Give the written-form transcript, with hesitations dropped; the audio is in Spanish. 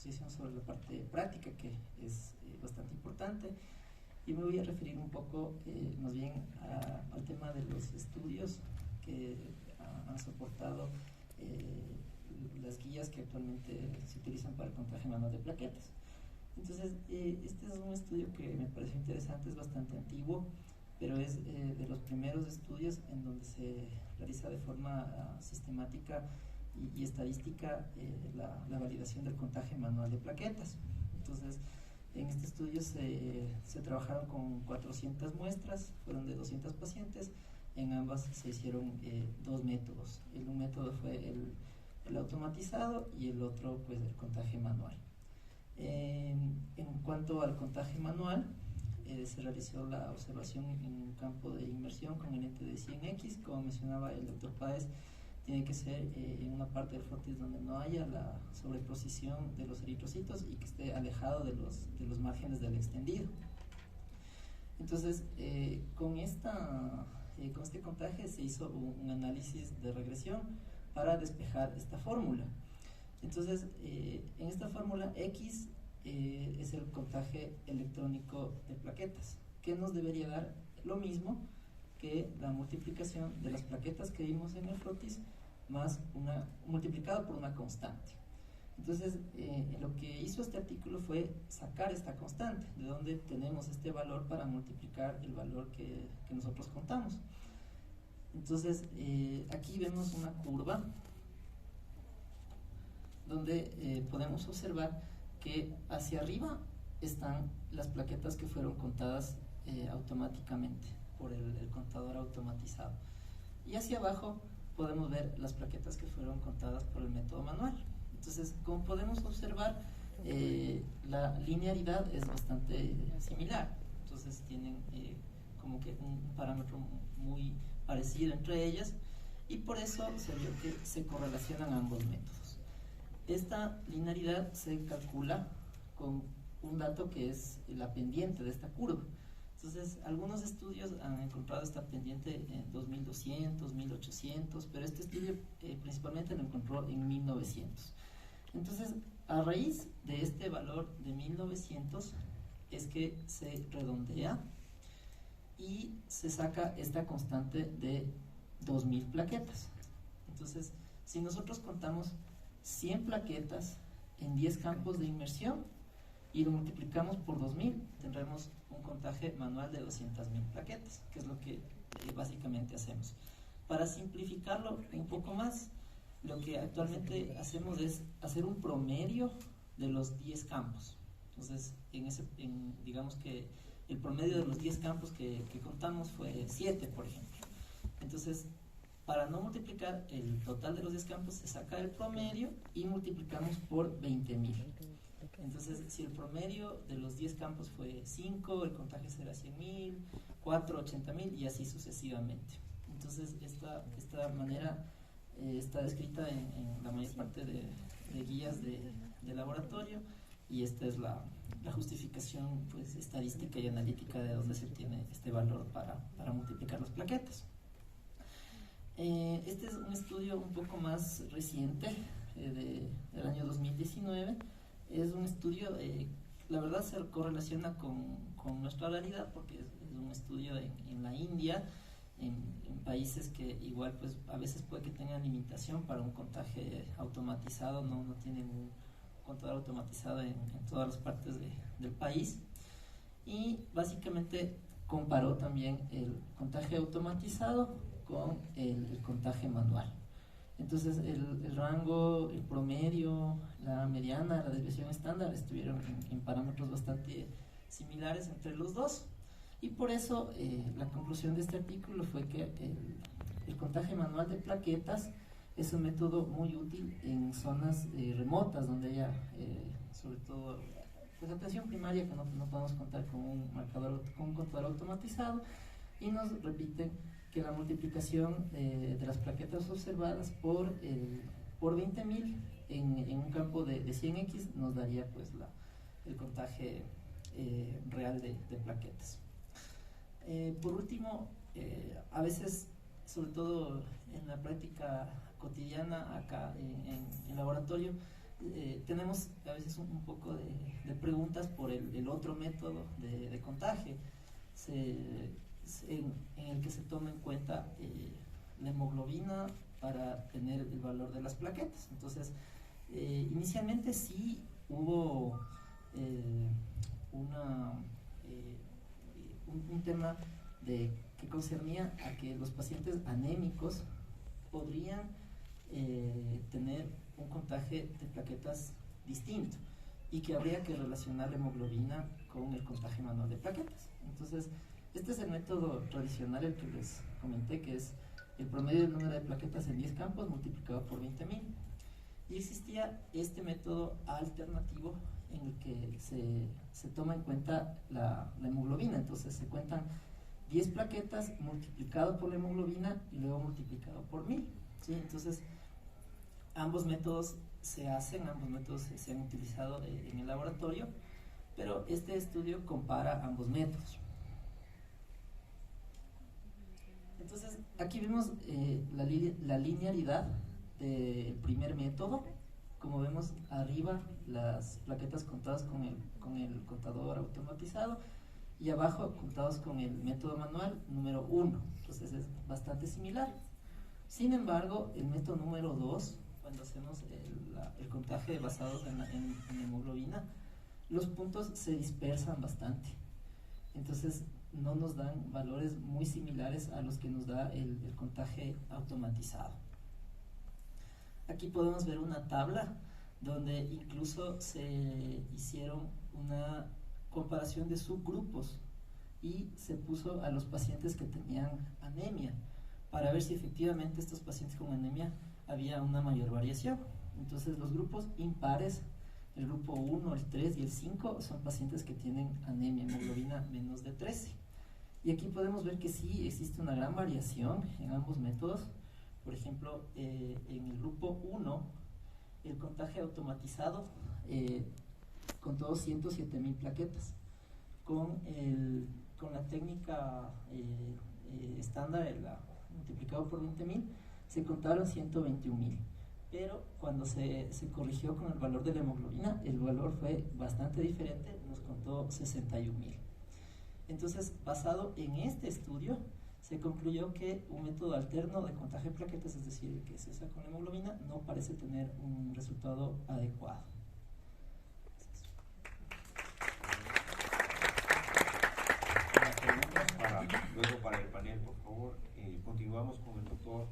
exposición sobre la parte práctica, que es bastante importante, y me voy a referir un poco más bien al tema de los estudios que han soportado las guías que actualmente se utilizan para el contagio manual de plaquetas. Entonces, este es un estudio que me pareció interesante, es bastante antiguo, pero es de los primeros estudios en donde se realiza de forma sistemática y estadística la validación del contagio manual de plaquetas. Entonces, en este estudio se trabajaron con 400 muestras, fueron de 200 pacientes. En ambas se hicieron dos métodos. Un método fue el automatizado y el otro pues el contagio manual. En cuanto al contagio manual, se realizó la observación en un campo de inmersión con el lente de 100X. Como mencionaba el doctor Páez, tiene que ser en una parte del frotis donde no haya la sobreposición de los eritrocitos y que esté alejado de los márgenes del extendido. Entonces, con este contagio se hizo un análisis de regresión para despejar esta fórmula. Entonces, en esta fórmula X es el contagio electrónico de plaquetas, que nos debería dar lo mismo que la multiplicación de las plaquetas que vimos en el frotis más multiplicado por una constante. Entonces, lo que hizo este artículo fue sacar esta constante, de donde tenemos este valor para multiplicar el valor que nosotros contamos. Entonces, aquí vemos una curva donde podemos observar que hacia arriba están las plaquetas que fueron contadas automáticamente por el contador automatizado, y hacia abajo podemos ver las plaquetas que fueron contadas por el método manual. Entonces, como podemos observar, la linearidad es bastante similar. Entonces tienen como que un parámetro muy parecido entre ellas, y por eso se vio que se correlacionan ambos métodos. Esta linearidad se calcula con un dato que es la pendiente de esta curva. Entonces, algunos estudios han encontrado esta pendiente en 2200, 1800, pero este estudio principalmente lo encontró en 1900. Entonces, a raíz de este valor de 1900 es que se redondea y se saca esta constante de 2000 plaquetas. Entonces, si nosotros contamos 100 plaquetas en 10 campos de inmersión y lo multiplicamos por 2000, tendremos un contagio manual de 200.000 plaquetas, que es lo que básicamente hacemos. Para simplificarlo un poco más, lo que actualmente hacemos es hacer un promedio de los 10 campos. Entonces, digamos que el promedio de los 10 campos que contamos fue 7, por ejemplo. Entonces, para no multiplicar el total de los 10 campos, se saca el promedio y multiplicamos por 20.000. Entonces, si el promedio de los 10 campos fue 5, el contagio será 100.000, 4, 80.000 y así sucesivamente. Entonces, esta manera está descrita en la mayor parte de guías de laboratorio, y esta es la justificación pues, estadística y analítica de donde se obtiene este valor para multiplicar las plaquetas. Este es un estudio un poco más reciente, del año 2019. Es un estudio, la verdad se correlaciona con nuestra realidad, porque es un estudio en la India, en países que igual pues a veces puede que tengan limitación para un contagio automatizado, no tienen un contador automatizado en todas las partes del país, y básicamente comparó también el contagio automatizado con el contagio manual. Entonces el rango, el promedio, la mediana, la desviación estándar estuvieron en parámetros bastante similares entre los dos, y por eso la conclusión de este artículo fue que el contagio manual de plaquetas es un método muy útil en zonas remotas donde haya sobre todo pues, atención primaria, que no podemos contar con un contador automatizado, y nos repiten que la multiplicación de las plaquetas observadas por 20.000 en un campo de 100X nos daría pues el contagio real de plaquetas. Por último, a veces, sobre todo en la práctica cotidiana acá en laboratorio, tenemos a veces un poco de preguntas por el otro método de contagio, en el que se toma en cuenta la hemoglobina para tener el valor de las plaquetas. Entonces, inicialmente sí hubo un tema que concernía a que los pacientes anémicos podrían tener un contagio de plaquetas distinto y que habría que relacionar la hemoglobina con el contagio manual de plaquetas. Entonces, este es el método tradicional, el que les comenté, que es el promedio del número de plaquetas en 10 campos multiplicado por 20.000. Y existía este método alternativo en el que se toma en cuenta la hemoglobina. Entonces se cuentan 10 plaquetas multiplicado por la hemoglobina y luego multiplicado por 1000, ¿sí? Entonces ambos métodos se han utilizado en el laboratorio, pero este estudio compara ambos métodos. Entonces aquí vemos la linealidad del primer método. Como vemos arriba, las plaquetas contadas con el contador automatizado, y abajo contados con el método manual número 1. Entonces es bastante similar. Sin embargo, el método número 2, cuando hacemos el contagio basado en hemoglobina, los puntos se dispersan bastante. Entonces no nos dan valores muy similares a los que nos da el contagio automatizado. Aquí podemos ver una tabla donde incluso se hicieron una comparación de subgrupos y se puso a los pacientes que tenían anemia para ver si efectivamente estos pacientes con anemia había una mayor variación. Entonces los grupos impares, el grupo 1, el 3 y el 5, son pacientes que tienen anemia, hemoglobina menos de 13. Y aquí podemos ver que sí existe una gran variación en ambos métodos. Por ejemplo, en el grupo 1, el contagio automatizado contó 107.000 plaquetas. Con la técnica estándar, multiplicado por 20.000, se contaron 121.000. Pero cuando se corrigió con el valor de la hemoglobina, el valor fue bastante diferente, nos contó 61.000. Entonces, basado en este estudio, se concluyó que un método alterno de contagio de plaquetas, es decir, el que se usa con hemoglobina, no parece tener un resultado adecuado. Preguntas luego para el panel, por favor. Continuamos con el doctor